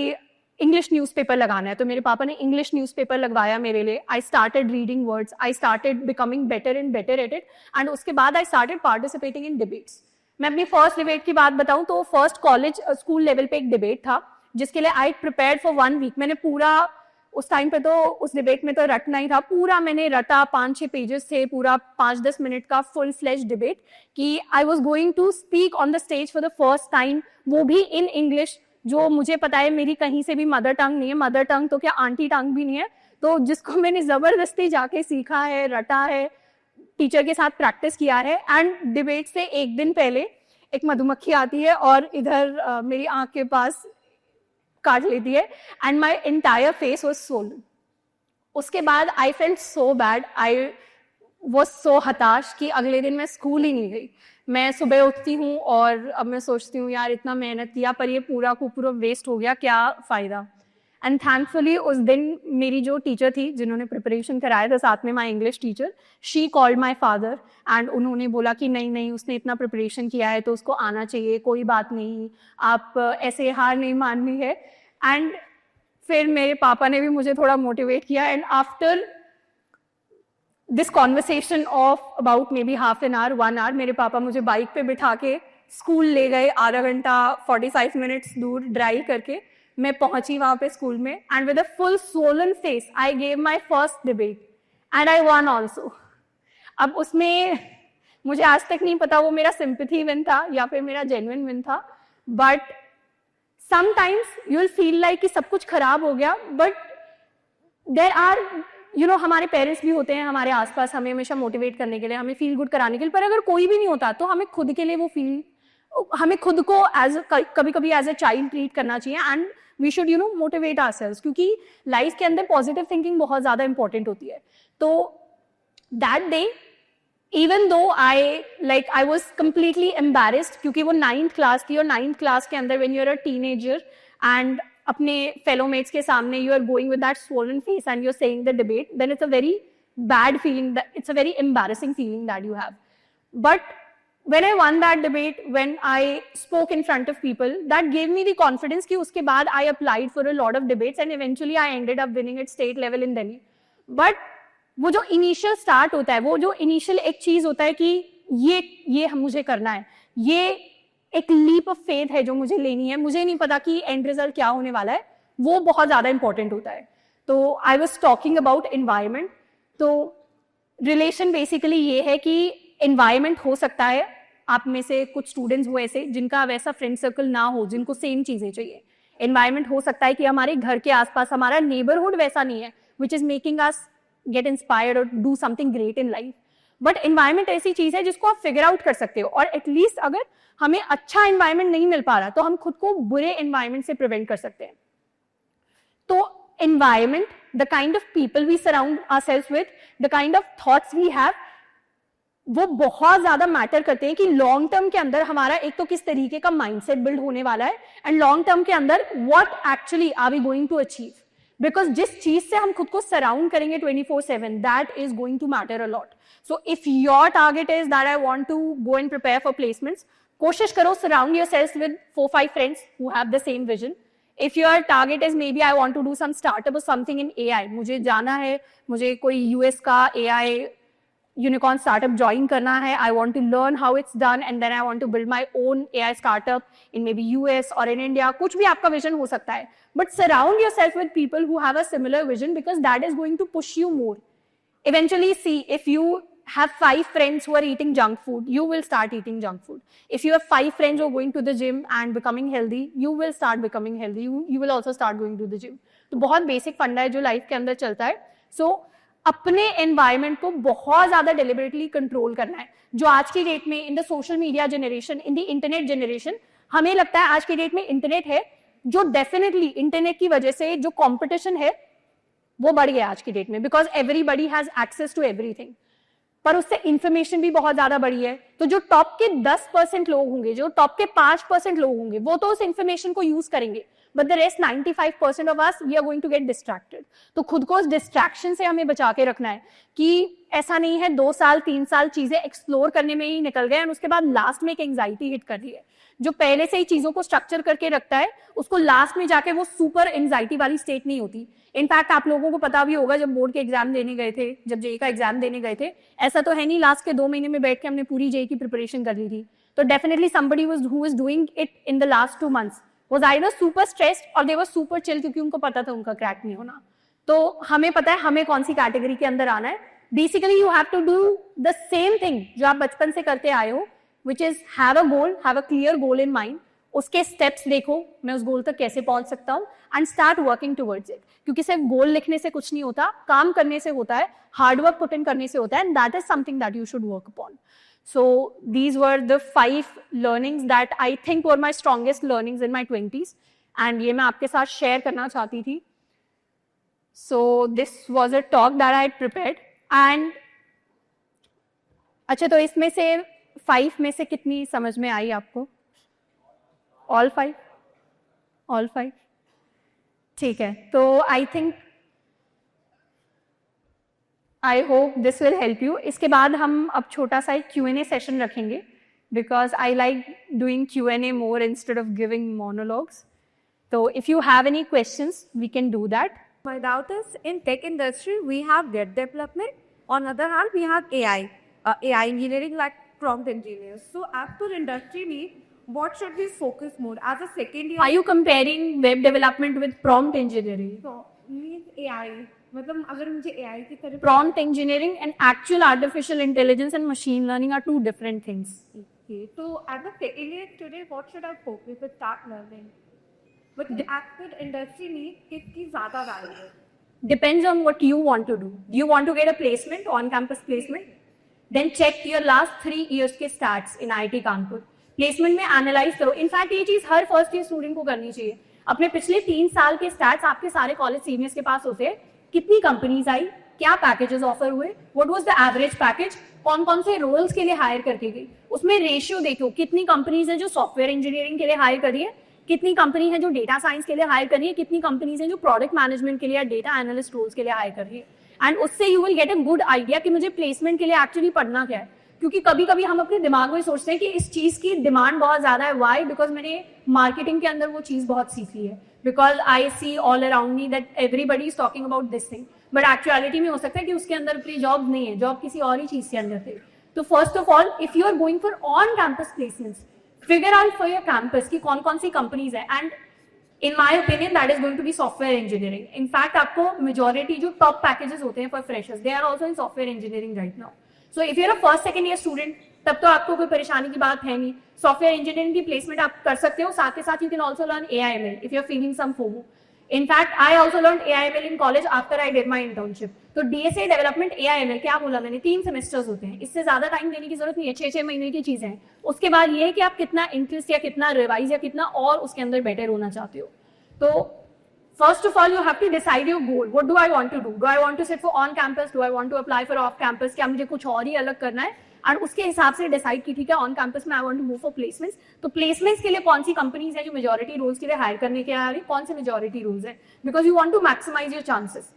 इंग्लिश न्यूज़पेपर लगाना है, तो मेरे पापा ने इंग्लिश न्यूज़पेपर लगवाया मेरे लिए। I started reading words, I started becoming better and better at it, and उसके बाद आई स्टार्टेड पार्टिसिपेटिंग इन डिबेट्स। मैं अपनी फर्स्ट डिबेट की बात बताऊं तो फर्स्ट कॉलेज स्कूल लेवल पे एक डिबेट था जिसके लिए आई प्रिपेयर्ड फॉर 1 वीक। मैंने पूरा उस टाइम पे तो उस डिबेट में तो रटना ही था, पूरा मैंने रटा, 5-6 पेजेस थे, पूरा 5-10 मिनट का फुल फ्लेज डिबेट कि I was going to speak on the stage for the first time, वो भी इन इंग्लिश, जो मुझे पता है मेरी कहीं से भी मदर टंग नहीं है, मदर टंग तो क्या आंटी टंग भी नहीं है, तो जिसको मैंने जबरदस्ती जाके सीखा है, रटा है, टीचर के साथ प्रैक्टिस किया है। एंड डिबेट से एक दिन पहले एक मधुमक्खी आती है और इधर मेरी आंख के पास काट लेती है and my entire face was swollen. उसके बाद I felt so bad, I was so हताश कि अगले दिन मैं स्कूल ही नहीं गई। मैं सुबह उठती हूँ और अब मैं सोचती हूँ यार इतना मेहनत किया पर ये पूरा को पूरा वेस्ट हो गया, क्या फ़ायदा। एंड थैंकफुली उस दिन मेरी जो टीचर थी जिन्होंने प्रिपरेशन कराया था साथ में, my English teacher, she called my father and उन्होंने बोला कि नहीं नहीं उसने इतना प्रिपरेशन किया है तो उसको आना चाहिए, कोई बात नहीं, आप ऐसे हार नहीं माननी है। एंड फिर मेरे पापा ने भी मुझे थोड़ा मोटिवेट किया and after this conversation of about maybe half an hour 1 hour, मेरे पापा मुझे बाइक पे बिठा के स्कूल ले गए, आधा घंटा 45 मिनट्स दूर ड्राइव करके मैं पहुंची वहां पे स्कूल में। And with a full Solan face I gave my first debate and I one also. अब उसमें मुझे आज तक नहीं पता वो मेरा सिंपैथी विन था या फिर मेरा जेन्युइन विन था, but sometimes you will feel like कि सब कुछ खराब हो गया, बट देर आर हमारे पेरेंट्स भी होते हैं हमारे आसपास हमें हमेशा मोटिवेट करने के लिए, हमें फील गुड कराने के लिए, पर अगर कोई भी नहीं होता तो हमें खुद के लिए हमें खुद को कभी कभी एज अ चाइल्ड ट्रीट करना चाहिए and we should motivate ourselves, क्योंकि लाइफ के अंदर पॉजिटिव थिंकिंग बहुत ज्यादा इंपॉर्टेंट होती है. तो that day even though I was completely embarrassed, क्योंकि वो 9th क्लास थी और 9th क्लास के अंदर when you are a teenager and अपने फेलो मेट्स के सामने you are going with that swollen face and you're saying the debate, then it's a very bad feeling, that it's a very embarrassing feeling that you have. But when I won that debate, when I spoke in front of people, that gave me the confidence कि उसके बाद I applied for a lot of debates and eventually I ended up winning at state level in Delhi. But वो जो initial start होता है, वो जो initial एक चीज होता है कि ये मुझे करना है, ये एक लीप ऑफ फेथ है जो मुझे लेनी है, मुझे नहीं पता कि एंड रिजल्ट क्या होने वाला है, वो बहुत ज्यादा इंपॉर्टेंट होता है. तो I was talking about environment. तो रिलेशन बेसिकली ये है कि एनवायरमेंट हो सकता है आप में से कुछ स्टूडेंट्स वो ऐसे जिनका वैसा फ्रेंड सर्कल ना हो, जिनको सेम चीजें चाहिए. एनवायरमेंट हो सकता है कि हमारे घर के आसपास हमारा नेबरहुड वैसा नहीं है which is making us get inspired और do something great in life. But environment ऐसी चीज है जिसको आप फिगर आउट कर सकते हो, और एटलीस्ट अगर हमें अच्छा एनवायरमेंट नहीं मिल पा रहा तो हम खुद को बुरे एनवायरमेंट से प्रिवेंट कर सकते हैं. तो environment, the kind of people we surround ourselves with, the kind of thoughts we have, वो बहुत ज्यादा मैटर करते हैं कि लॉन्ग टर्म के अंदर हमारा एक तो किस तरीके का माइंडसेट बिल्ड होने वाला है एंड लॉन्ग टर्म के अंदर what actually are we going to achieve. Because जिस चीज से हम खुद को सराउंड करेंगे 24/7, that is going to matter a lot. So if your target is that I want to go and prepare for placements, कोशिश करो surround yourself with 4-5 friends who have the same vision. If your target is maybe I want to do some startup or something in AI, मुझे जाना है, मुझे कोई US का AI unicorn startup join करना है, I want to learn how it's done and then I want to build my own AI startup in maybe US or in India, कुछ भी आपका vision हो सकता है. But surround yourself with people who have a similar vision because that is going to push you more. Eventually, see, if you have 5 friends who are eating junk food, you will start eating junk food. If you have 5 friends who are going to the gym and becoming healthy, you will start becoming healthy. You will also start going to the gym. तो बहुत basic फंडा है जो life के अंदर चलता है. सो अपने एनवायरमेंट को बहुत ज्यादा डेलिबरेटली कंट्रोल करना है. जो आज की डेट में in the social media generation, in the internet generation, हमें लगता है आज की डेट में इंटरनेट है, जो डेफिनेटली इंटरनेट की वजह से जो कॉम्पिटिशन है वो बढ़ गया आज की डेट में, because everybody has access to everything. पर उससे इंफॉर्मेशन भी बहुत ज्यादा बढ़ी है. तो जो टॉप के 10% लोग होंगे, जो टॉप के 5% लोग होंगे, वो तो उस इंफॉर्मेशन को यूज करेंगे, but the rest 95% of us we are going to get distracted. तो खुद को उस डिस्ट्रैक्शन से हमें बचा के रखना है कि ऐसा नहीं है 2 साल 3 साल चीजें एक्सप्लोर करने में ही निकल गए और उसके बाद लास्ट में एक एंजाइटी हिट कर रही है. जो पहले से ही चीजों को स्ट्रक्चर करके रखता है उसको लास्ट में जाके वो सुपर एंजाइटी वाली स्टेट नहीं होती. इनफैक्ट आप लोगों को पता भी होगा, जब बोर्ड के एग्जाम देने गए थे, जब जेई का एग्जाम देने गए थे, ऐसा तो है नहीं लास्ट के 2 महीने में बैठ के हमने पूरी जेई की प्रिपरेशन कर ली थी. तो definitely somebody who was doing it in the last 2 months was either super stressed or they were super chill, क्योंकि उनको पता था उनका क्रैक नहीं होना. तो हमें पता है हमें कौन सी कैटेगरी के अंदर आना है. Basically you have to do the same thing जो आप बचपन से करते आए हो, which is have a goal, have a clear goal in mind. उसके स्टेप्स देखो, मैं उस गोल तक कैसे पहुंच सकता हूँ, and start working towards it. क्योंकि सिर्फ गोल लिखने से कुछ नहीं होता, काम करने से होता है, हार्डवर्क पुट इन करने से होता है, and that is something that you should work upon. So these were the 5 learnings that I think were my strongest learnings in my 20s, and ये मैं आपके साथ share करना चाहती थी. So this was a talk that I had prepared. And अच्छा, तो इसमें से 5 में से कितनी समझ में आई आपको? All 5? All 5? ठीक है. तो I think I hope this will help you. इसके बाद हम अब छोटा सा एक Q&A सेशन रखेंगे, because I like doing Q&A more instead of giving monologues. So if you have any questions, we can do that. Without us in tech industry, we have web development. On other hand, we have AI engineering, like prompt engineers. So as per industry need, what should we focus more as a second year? Are you comparing web development with prompt engineering? So means AI. मतलब अगर मुझे AI की तरफ prompt engineering and actual artificial intelligence and machine learning are 2 different things. Okay. So as a second year today, what should I focus with start learning? But as per industry need किसकी ज़्यादा value है? depends on what you want to do. Do you want to get a placement, on-campus placement? Then check your last 3 years के stats in IIT Kanpur. Placement में analyze करो. In fact ये चीज हर first year student को करनी चाहिए. अपने पिछले 3 साल के stats आपके सारे college seniors के पास होते हैं. कितनी companies आई, क्या packages offer हुए, what was the average package, कौन कौन से roles के लिए hire करके गई. उसमें ratio देखो, कितनी companies हैं जो software engineering के लिए hire करी है, कितनी कंपनी है जो डेटा साइंस के लिए हायर कर रही है, कितनी कंपनीज हैं जो प्रोडक्ट मैनेजमेंट के लिए या डेटा एनालिस्ट रोल्स के लिए हायर कर रही है. एंड उससे you will get a good idea कि मुझे प्लेसमेंट के लिए एक्चुअली पढ़ना क्या है. क्योंकि कभी कभी हम अपने दिमाग में सोचते हैं कि इस चीज की डिमांड बहुत ज्यादा है. वाई? बिकॉज मैंने मार्केटिंग के अंदर वो चीज बहुत सीखी है. Because I see all around me that everybody is talking about this thing, but actuality में हो सकता है कि उसके अंदर अपनी जॉब नहीं है, जॉब किसी और ही चीज के अंदर थे. तो first of all if you are going for on campus placements, figure out for your campus की कौन कौन सी कंपनीज है. And in my opinion that is going to be software engineering. In fact आपको majority जो top packages होते हैं for freshers, they are also in software engineering right now. So if you're a first second year student, तब तो आपको कोई परेशानी की बात है नहीं. Software engineering की placement आप कर सकते हो. साथ के साथ you can also learn AIML if you're feeling some FOMO. In fact I also learned AIML in college after I did my internship. तो DSA development AIML क्या बोला मैंने, 3 सेमेस्टर्स होते हैं. इससे ज्यादा टाइम देने की जरूरत नहीं है, 6-6 महीने की चीजें हैं. उसके बाद ये है कि आप कितना इंटरेस्ट या कितना रिवाइज या कितना और उसके अंदर बेटर होना चाहते हो. तो first of all you have to decide your goal. What do I want to do? Do I want to sit for on campus? Do I want to apply for off campus? क्या मुझे कुछ और ही अलग करना है? और उसके हिसाब से डिसाइड की ठीक है ऑन कैंपस में I want to move for placements. तो प्लेसमेंट्स के लिए कौन सी कंपनीज है जो मेजॉरिटी रोल्स के लिए हायर करने के आ रही, कौन से मेजॉरिटी रोल्स है, because you want to maximise your chances.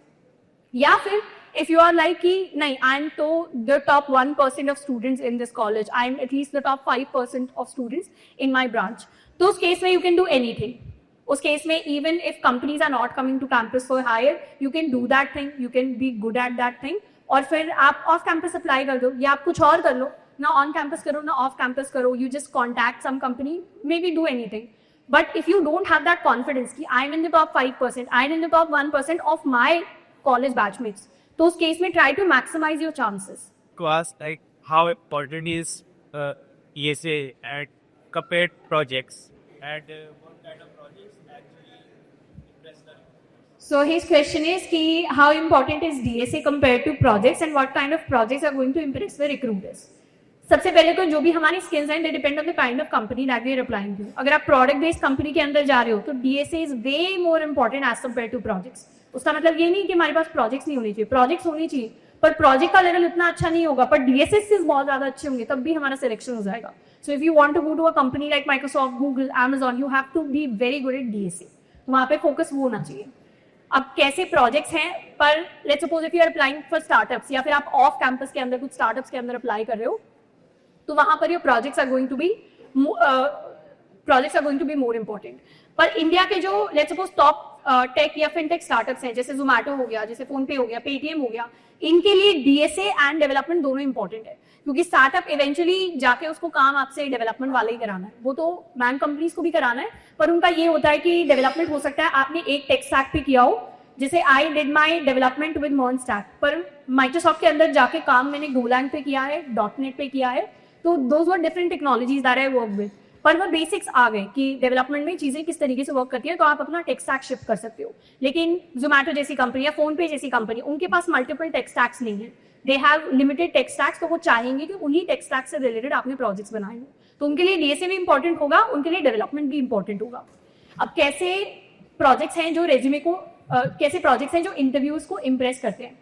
या फिर if you are like कि नहीं, I am तो the top 1% of students in this college, I am at least the top 5% of students in my branch. तो उस case में you can do anything. उस case में even if companies are not coming to campus for hire, you can do that thing, you can be good at that thing. और फिर आप off campus apply कर दो या आप कुछ और कर लो ना, ऑन कैंपस करो ना ऑफ कैंपस करो. You just contact some company, maybe do anything. But if you don't have that confidence कि I am in the top 5%, I am in the top 1% of my college batchmates, तो उस case में try to maximise your chances. Like how important is ESA at compared projects and what kind of projects actually impress the recruiters? So his question is कि how important is DSA compared to projects and what kind of projects are going to impress the recruiters. सबसे पहले तो जो भी हमारी skills हैं they depend on the kind of company that we are applying to. अगर आप product based company के अंदर जा रहे हो तो DSA is way more important as compared to projects. उसका मतलब ये नहीं कि हमारे पास प्रोजेक्ट्स नहीं होने चाहिए, प्रोजेक्ट्स होनी चाहिए, पर प्रोजेक्ट का लेवल उतना अच्छा नहीं होगा, पर DSA स्किल्स बहुत ज्यादा अच्छे होंगे तब भी हमारा सिलेक्शन हो जाएगा. So if you want to go to a company like Microsoft, Google, Amazon, you have to be very good at DSA. वहाँ पे फोकस वो होना चाहिए. अब कैसे प्रोजेक्ट्स हैं, पर let's suppose if you are applying for startups या फिर आप ऑफ कैंपस के अंदर कुछ स्टार्टअप्स के अंदर अप्लाई कर रहे हो, तो वहां पर your projects are going to be more important. पर इंडिया के जो लेट्स सपोज टॉप टेक या फिनटेक स्टार्टअप्स हैं, जैसे जोमैटो हो गया, जैसे फोन पे हो गया, पेटीएम हो गया, इनके लिए DSA एंड डेवलपमेंट दोनों इंपॉर्टेंट है. क्योंकि स्टार्टअप इवेंचुअली जाके उसको काम आपसे डेवलपमेंट वाला ही कराना है, वो तो बैंक कंपनीज को भी कराना है, पर उनका ये होता है कि डेवलपमेंट हो सकता है आपने एक टेक स्टैक पे किया हो, जैसे I did my development with मॉन स्टैक, पर माइक्रोसॉफ्ट के अंदर जाके काम मैंने गोलैंग पे किया है, .NET पे किया है, तो those were different technologies that I work with. पर वो बेसिक्स आ गए कि डेवलपमेंट में चीजें किस तरीके से वर्क करती है, तो आप अपना टेक स्टैक शिफ्ट कर सकते हो. लेकिन जोमैटो जैसी कंपनी या फोन पे जैसी कंपनी, उनके पास मल्टीपल टेक स्टैक्स नहीं है, they have limited tech stacks, तो वो चाहेंगे कि उन्हीं टेक स्टैक से रिलेटेड आपने प्रोजेक्ट्स बनाए हो. तो उनके लिए DSA भी इंपॉर्टेंट होगा, उनके लिए डेवलपमेंट भी इंपॉर्टेंट होगा. अब कैसे प्रोजेक्ट्स हैं जो रेज्यूमे को कैसे प्रोजेक्ट्स हैं जो इंटरव्यूज को इम्प्रेस करते हैं.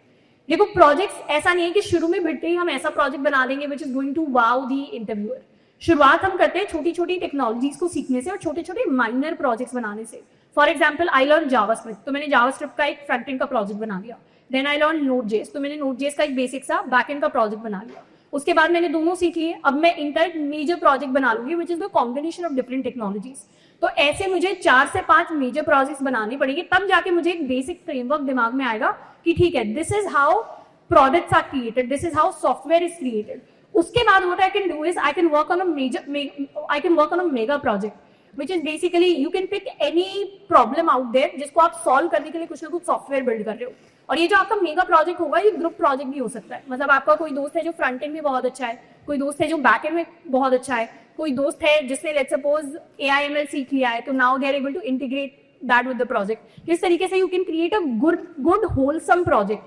देखो प्रोजेक्ट्स ऐसा नहीं है कि शुरू में बैठते ही हम ऐसा प्रोजेक्ट बना देंगे which is going to wow the interviewer. शुरुआत हम करते हैं छोटी छोटी टेक्नोलॉजीज को सीखने से और छोटे छोटे माइनर प्रोजेक्ट्स बनाने से. For example I learn JavaScript, तो मैंने जावास्क्रिप्ट का एक फ्रंट एंड का प्रोजेक्ट बना लिया. देन आई लर्न नोड.js, तो मैंने नोड.js का एक बेसिक सा बैक एंड का प्रोजेक्ट बना लिया. उसके बाद मैंने दोनों सीख लिए, अब मैं मेजर प्रोजेक्ट बना लूंगी which is the combination of different technologies. तो ऐसे मुझे 4 से 5 मेजर प्रोजेक्ट्स बनाने पड़ेंगे, तब जाके मुझे एक बेसिक फ्रेमवर्क दिमाग में आएगा कि ठीक है, this is how products are created, this is how software is created. उसके बाद what I can do is I can work on a mega project which is basically you can pick any problem out there जिसको आप solve करने के लिए कुछ ना कुछ सॉफ्टवेयर बिल्ड कर रहे हो. और ये जो आपका मेगा प्रोजेक्ट होगा ये ग्रुप प्रोजेक्ट भी हो सकता है. मतलब आपका कोई दोस्त है जो फ्रंट एंड में बहुत अच्छा है, कोई दोस्त है जो बैक एंड में बहुत अच्छा है, कोई दोस्त है जिसने लेट्स सपोज AIML सीख लिया है, तो now they are able to integrate that with the project. इस तरीके से you can create a good wholesome project.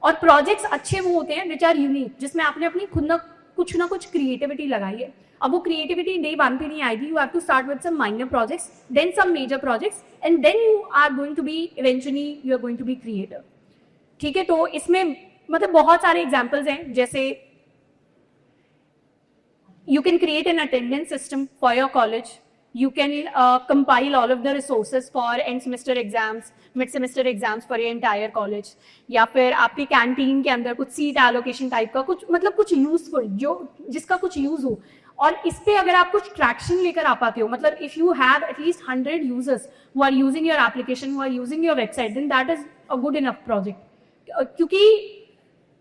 और प्रोजेक्ट्स अच्छे वो होते हैं विच आर यूनिक, जिसमें आपने अपनी खुद ना कुछ क्रिएटिविटी लगाई है. अब वो क्रिएटिविटी डे 1 पे नहीं आएगी. You have to start with some minor projects, then some major projects, and then you are going to be eventually you are going to be creator. ठीक है, तो इसमें मतलब बहुत सारे एग्जाम्पल्स हैं. जैसे you can create an attendance system for your college. You can compile all of the resources for end semester exams, mid semester exams for your entire college. या फिर आपकी कैंटीन के अंदर कुछ सीट एलोकेशन टाइप का कुछ, मतलब कुछ यूजफुल जो जिसका कुछ यूज हो. और इस पे अगर आप कुछ ट्रैक्शन लेकर आ पाते हो, मतलब if you have at least 100 users who are using your application, who are using your website, then that is a good enough project. क्योंकि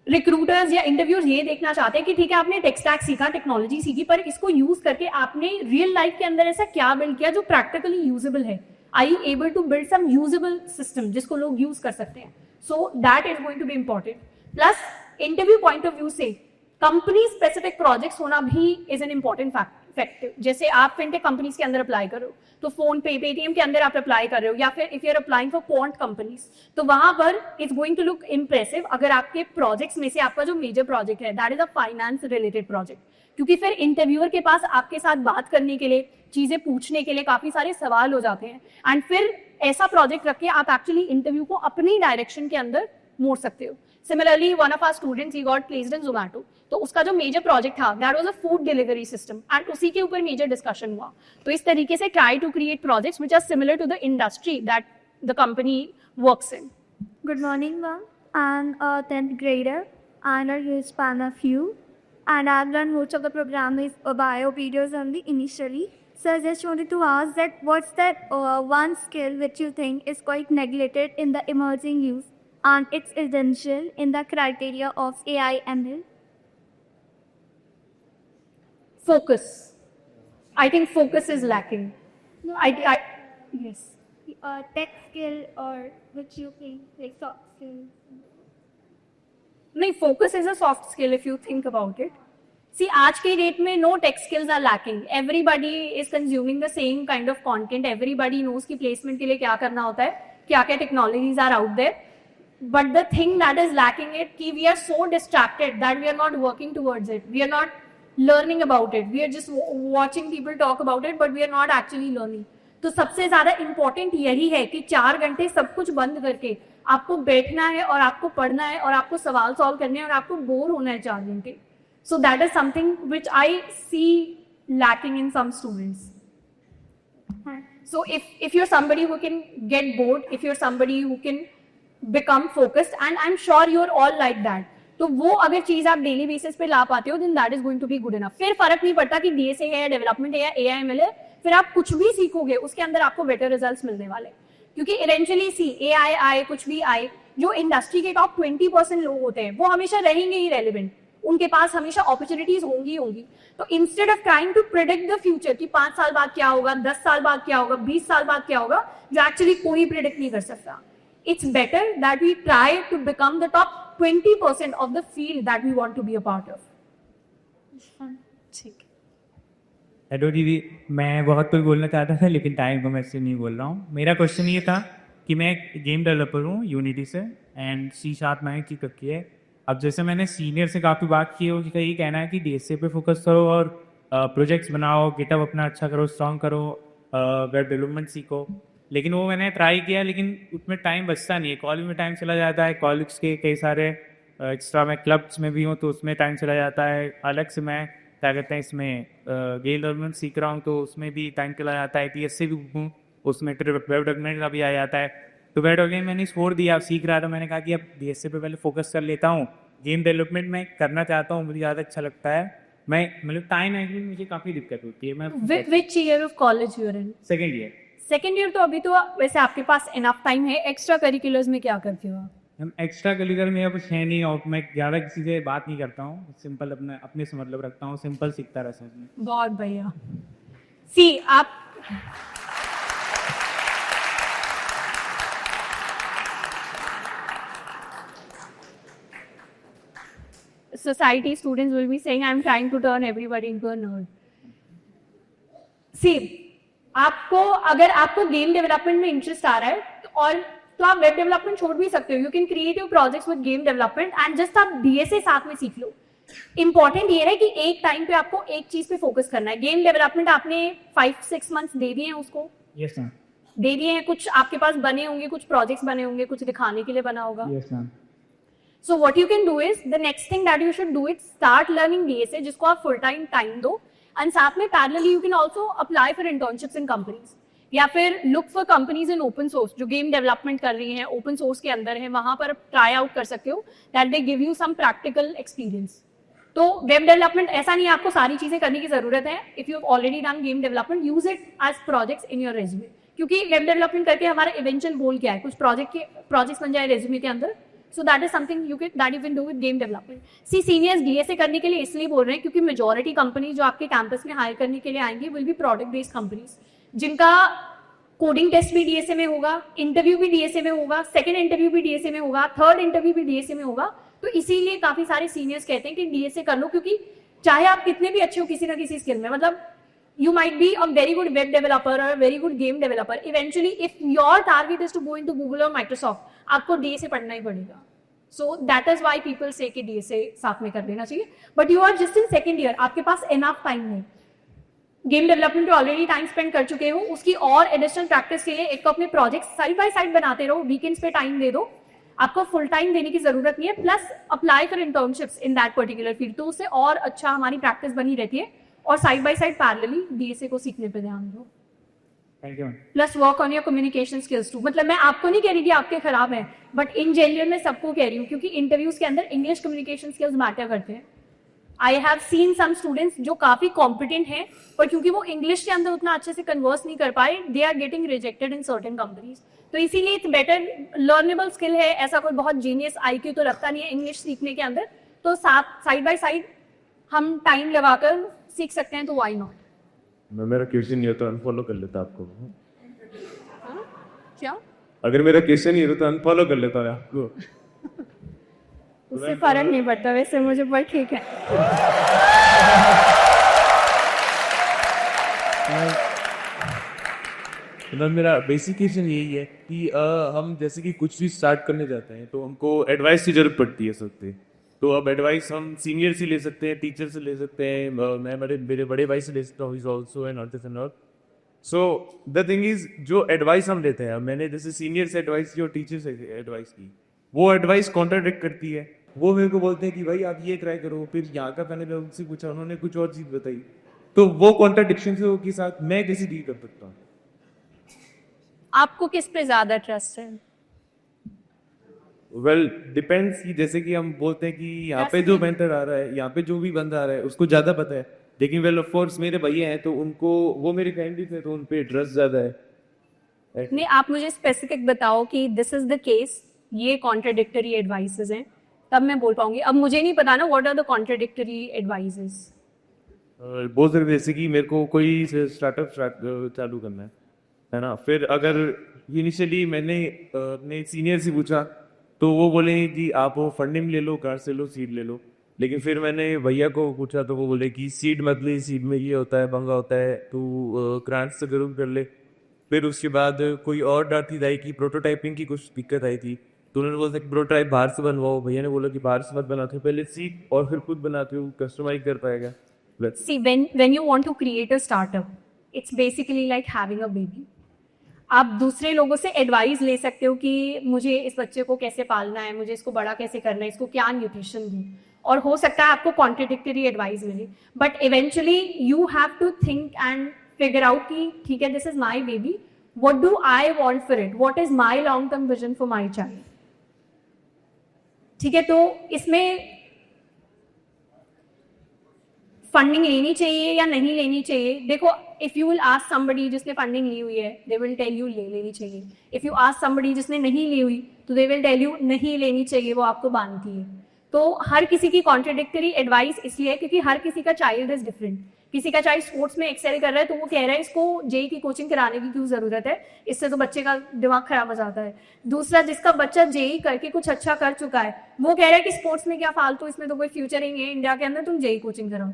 रिक्रूटर्स या इंटरव्यूअर्स ये देखना चाहते हैं कि ठीक है आपने टेक स्टैक सीखा, टेक्नोलॉजी सीखी, पर इसको यूज करके आपने रियल लाइफ के अंदर ऐसा क्या बिल्ड किया जो प्रैक्टिकली यूजेबल है. I you able to build some usable system जिसको लोग यूज कर सकते हैं. So that is going to be important. Plus interview point of view से कंपनी स्पेसिफिक प्रोजेक्ट्स होना भी इज एन इंपॉर्टेंट फैक्टर. जैसे आप फिनटेक कंपनीज के अंदर अप्लाई करो तो फोन पे, पेटीएम के अंदर आप अप्लाई कर रहे हो, या फिर if you are applying for quant companies, तो वहां पर it's going to look impressive अगर आपके प्रोजेक्ट्स में से आपका जो मेजर प्रोजेक्ट है that is a finance related project. क्योंकि फिर इंटरव्यूअर के पास आपके साथ बात करने के लिए, चीजें पूछने के लिए काफी सारे सवाल हो जाते हैं. एंड फिर ऐसा प्रोजेक्ट रख के आप एक्चुअली इंटरव्यू को अपनी डायरेक्शन के अंदर मोड़ सकते हो. Similarly one of our students he got placed in Zomato, तो उसका जो मेजर प्रोजेक्ट था that was a food delivery system, एंड उसी के ऊपर मेजर डिस्कशन हुआ. तो इस तरीके से try to create projects which are similar to the industry that the company works in. Good morning, ma'am. I'm a 10th grader and a Hispanic few, and I've learned most of the program is bio videos only initially. So I just wanted to ask that what's that one skill which you think is quite neglected in the emerging youth and it's essential in the criteria of AI ML? Focus. I think focus is lacking. No, Yes. tech skill or which you think like soft skill. नहीं, focus is a soft skill if you think about it. See, आज के date में no tech skills are lacking. Everybody is consuming the same kind of content. Everybody knows कि placement के लिए क्या करना होता है, क्या क्या technologies are out there. But the thing that is lacking it कि we are so distracted that we are not working towards it. We are not learning about it. We are just watching people talk about it, but we are not actually learning. तो सबसे ज्यादा important यही है कि 4 घंटे सब कुछ बंद करके आपको बैठना है और आपको पढ़ना है और आपको सवाल सॉल्व करने हैं और आपको बोर होना है 4 घंटे. So that is something which I see lacking in some students. So if you're somebody who can get bored, if you're somebody who can become focused, and I'm sure you're all like that, तो वो अगर चीज आप daily basis पे ला पाते हो then that is going to be good enough. फिर फर्क नहीं पड़ता कि डीएसए है या डेवलपमेंट है या AI/ML है, फिर आप कुछ भी सीखोगे उसके अंदर आपको बेटर रिजल्ट्स मिलने वाले. क्योंकि इवेंचुअली सी AI आए, कुछ भी आए, जो इंडस्ट्री के टॉप 20% लोग होते हैं वो हमेशा रहेंगे ही रेलिवेंट. उनके पास हमेशा अपॉर्चुनिटीज होंगी. तो instead of trying to predict the future कि 5 साल बाद क्या होगा, 10 साल बाद क्या होगा, 20 साल बाद क्या होगा, जो एक्चुअली कोई प्रिडिक्ट नहीं कर सकता, it's better that we try to become the top 20% of the field that we want to be a part of. ठीक. हेलो दीदी, मैं बहुत कुछ बोलना चाहता था लेकिन टाइम को मैं इससे नहीं बोल रहा हूँ. मेरा क्वेश्चन ये था कि मैं एक गेम डेवलपर हूँ यूनिटी से एंड C# मैंने की रखी है. अब जैसे मैंने सीनियर से काफ़ी बात की है, उसका यही कहना है कि DSA पे फोकस करो और प्रोजेक्ट्स बनाओ, गिटहब अपना अच्छा करो, स्ट्रॉन्ग करो, वेब डेवलपमेंट सीखो. लेकिन वो मैंने ट्राई किया लेकिन उसमें टाइम बचता नहीं है. कॉलेज में टाइम चला जाता है, कॉलेज के कई सारे एक्स्ट्रा मैं क्लब्स में भी हूँ तो उसमें टाइम चला जाता है. अलग से मैं क्या कहते हैं इसमें गेम डेवलपमेंट सीख रहा हूँ तो उसमें भी टाइम चला जाता है. TSA भी हूँ, उसमें वेब डेवलपमेंट का भी आ जाता है. तो वेब डेवलपमेंट मैंने छोड़ दिया, अब सीख रहा था. मैंने कहा कि अब DSA पे पहले फोकस कर लेता हूँ. गेम डेवलपमेंट में करना चाहता हूँ, मुझे ज़्यादा अच्छा लगता है. मैं मतलब टाइम मैनेजमेंट मुझे काफ़ी दिक्कत होती है. मैं Which year of college you are in? Second year. Second year. तो अभी तो वैसे आपके पास इनफ टाइम है. एक्स्ट्रा करिकुलर्स में क्या करते हो आप? हम एक्स्ट्रा करिकुलर में कुछ है नहीं और मैं ज़्यादा किसी से बात नहीं करता हूँ. सिंपल अपने से मतलब रखता हूँ, सिंपल सीखता रहता हूँ. बहुत बढ़िया. सी आप society students will be saying I'm trying to turn everybody into a nerd. See, आपको अगर आपको गेम डेवलपमेंट में इंटरेस्ट आ रहा है तो आप वेब डेवलपमेंट छोड़ भी सकते हो. You can create your projects with game development and just आप डीएसए साथ में सीख लो. इंपॉर्टेंट ये है कि एक टाइम पे आपको एक चीज पे फोकस करना है. गेम डेवलपमेंट आपने 5-6 मंथ्स दे दिए हैं उसको, यस मैम. दे दिए हैं, कुछ आपके पास बने होंगे, कुछ प्रोजेक्ट्स बने होंगे, कुछ दिखाने के लिए बना होगा. Yes ma'am. So what you can do is the next thing that you should do is start learning DSA जिसको आप full time दो and साथ में parallelly you can also apply for internships in companies या फिर look for companies in open source जो game development कर रही हैं open source के अंदर है, वहां पर try out कर सकते हो that they give you some practical experience. तो वेब डेवलपमेंट ऐसा नहीं है आपको सारी चीजें करने की जरूरत है. If you have already done game development use it as projects in your resume, क्योंकि वेब डेवलपमेंट करके हमारा इवेंचुअल गोल क्या है, कुछ प्रोजेक्ट्स बन जाए रेज्यूमे के अंदर. So that is something you can do with game development. See, seniors DSA करने के लिए इसलिए बोल रहे हैं क्योंकि मेजॉरिटी कंपनी जो आपके कैंपस में हायर करने के लिए आएंगी will be product based companies जिनका कोडिंग टेस्ट भी डीएसए में होगा, इंटरव्यू भी डीएसए में होगा, सेकंड इंटरव्यू भी डीएसए में होगा, थर्ड इंटरव्यू भी डीएसए में होगा. तो इसीलिए काफी सारे सीनियर्स कहते हैं कि डीएसए कर लो, क्योंकि चाहे आप कितने भी अच्छे हो किसी ना किसी स्किल में, मतलब you might be a very good web developer or a very good game developer. Eventually, if your target is to go into Google or Microsoft, आपको DSA पढ़ना ही पड़ेगा. So that is why people say कि DSA साथ में कर लेना चाहिए. But you are just in second year, आपके पास enough time है. गेम डेवलपमेंट पे ऑलरेडी टाइम स्पेंड कर चुके हो, उसकी और एडिशनल प्रैक्टिस के लिए एक तो अपने प्रोजेक्ट साइड बाय साइड बनाते रहो, वीकेंड्स पे टाइम दे दो, आपको फुल टाइम देने की जरूरत नहीं है. Plus apply for internships in that particular field, तो उससे और अच्छा हमारी प्रैक्टिस बनी रहती है. और side by side parallelly DSA को सीखने पे ध्यान दो. Thank you. Plus work on your communication skills too. मतलब मैं आपको नहीं कह रही कि आपके खराब है, बट इन जनरल मैं सबको कह रही हूँ, क्योंकि इंटरव्यूज के अंदर इंग्लिश कम्युनिकेशन स्किल्स मैटर करते हैं. I have seen some students जो काफी कॉम्पिटेंट हैं, पर क्योंकि वो इंग्लिश के अंदर उतना अच्छे से कन्वर्स नहीं कर पाए, they are getting rejected in certain companies. तो इसीलिए इट्स बेटर, लर्नेबल स्किल है, ऐसा कोई बहुत जीनियस आईक्यू तो लगता नहीं है इंग्लिश सीखने के अंदर. तो साथ साइड बाय साइड हम टाइम लगाकर सीख सकते हैं, तो वाई नॉट. मैं मेरा क्वेश्चन नहीं होता अनफॉलो कर लेता आपको. क्या? अगर मेरा क्वेश्चन नहीं होता अनफॉलो कर लेता है आपको. उससे फर्क नहीं पड़ता वैसे मुझे, पर ठीक है. मतलब मेरा बेसिक क्वेश्चन यही है कि हम जैसे कि कुछ भी स्टार्ट करने जाते हैं तो हमको एडवाइस की जरूरत पड़ती है सबसे. तो अब एडवाइस हम सीनियर से ले सकते हैं, टीचर से ले सकते हैं, मैं मेरे बड़े भाई से ले सकता हूँ, is also an entrepreneur. So the thing is, जो एडवाइस हम लेते हैं, मैंने जैसे सीनियर से एडवाइस की और टीचर से एडवाइस की, वो एडवाइस कॉन्ट्राडिक्ट करती है. वो मेरे को बोलते हैं कि भाई आप ये ट्राई करो, फिर यहाँ का मैंने उनसे पूछा, उन्होंने कुछ और चीज़ बताई. तो वो कॉन्ट्राडिक्शन के साथ मैं कैसे डील कर सकता हूँ? आपको किस पे ज्यादा ट्रस्ट है? वेल डिपेंड्स कि जैसे कि हम बोलते हैं कि यहाँ पे जो मेंटर आ रहा है, यहाँ पे जो भी बंदा आ रहा है उसको ज़्यादा पता है. लेकिन वेल ऑफ कोर्स मेरे भैया हैं तो उनको, वो मेरे फैमिली थे तो उन पे ट्रस्ट ज़्यादा है. नहीं, आप मुझे स्पेसिफिक बताओ कि दिस इज द केस, ये कॉन्ट्राडिक्टरी एडवाइसेस हैं, तब मैं बोल पाऊंगी. अब मुझे नहीं पता ना what are the contradictory advices. बोल सकते जैसे कि मेरे को कोई स्टार्टअप चालू करना है ना. फिर अगर इनिशियली मैंने अपने सीनियर से पूछा तो वो बोले जी आप वो फंडिंग ले लो, कार से लो, सीड ले लो. लेकिन फिर मैंने भैया को पूछा तो वो बोले कि सीड मत ले, सीड में ये होता है, भंगा होता है, तो ग्रांट से जरूर कर ले. फिर उसके बाद कोई और डांट थी दाई की, प्रोटोटाइपिंग की कुछ दिक्कत आई थी, तो उन्होंने बोला कि प्रोटोटाइप बाहर से बनवाओ. भैया ने बोला कि बाहर से मत बनाते हो, पहले सीख और फिर खुद बनाते हो, कस्टमाइज कर पाएगा. See, when you want to create a startup, it's basically like having a baby. आप दूसरे लोगों से एडवाइस ले सकते हो कि मुझे इस बच्चे को कैसे पालना है, मुझे इसको बड़ा कैसे करना है, इसको क्या न्यूट्रिशन दूँ, और हो सकता है आपको कॉन्ट्राडिक्टरी एडवाइस मिले. But eventually you have to think and figure out कि ठीक है, this is my baby, what do I want for it, what is my long term vision for my child. ठीक है, तो इसमें फंडिंग लेनी चाहिए या नहीं लेनी चाहिए. देखो, if you will ask somebody जिसने फंडिंग ली हुई है, दे विल टेल यू ले लेनी चाहिए. इफ यू आस्क समबडी जिसने नहीं ली हुई, तो दे विल टेल यू नहीं लेनी चाहिए, वो आपको बांधती है. तो हर किसी की कॉन्ट्राडिक्टरी एडवाइस इसलिए है क्योंकि हर किसी का चाइल्ड इज डिफरेंट. किसी का चाइल्ड स्पोर्ट्स में एक्सेल कर रहा है तो वो कह रहा है इसको जेई की कोचिंग कराने की क्यों जरूरत है, इससे तो बच्चे का दिमाग खराब हो जाता है. दूसरा जिसका बच्चा जेई करके कुछ अच्छा कर चुका है, वो कह रहा है कि स्पोर्ट्स में क्या फालतू, इसमें तो कोई फ्यूचर ही नहीं है इंडिया के अंदर, तुम जेई कोचिंग कराओ.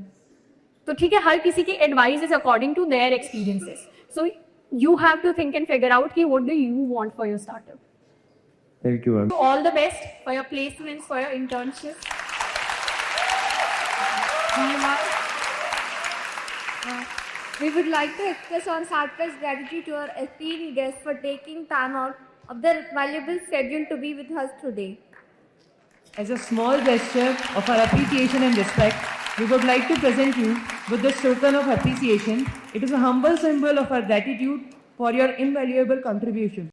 तो ठीक है, हर किसी की advice is according to their experiences. So you have to think and figure out ki what do you want for your startup. Thank you, ma'am. All the best for your placements, for your internships. We would like to express our heartfelt gratitude to our esteemed guests for taking time out of their valuable schedule to be with us today. As a small gesture of our appreciation and respect, we would like to present you with this token of appreciation. It is a humble symbol of our gratitude for your invaluable contribution.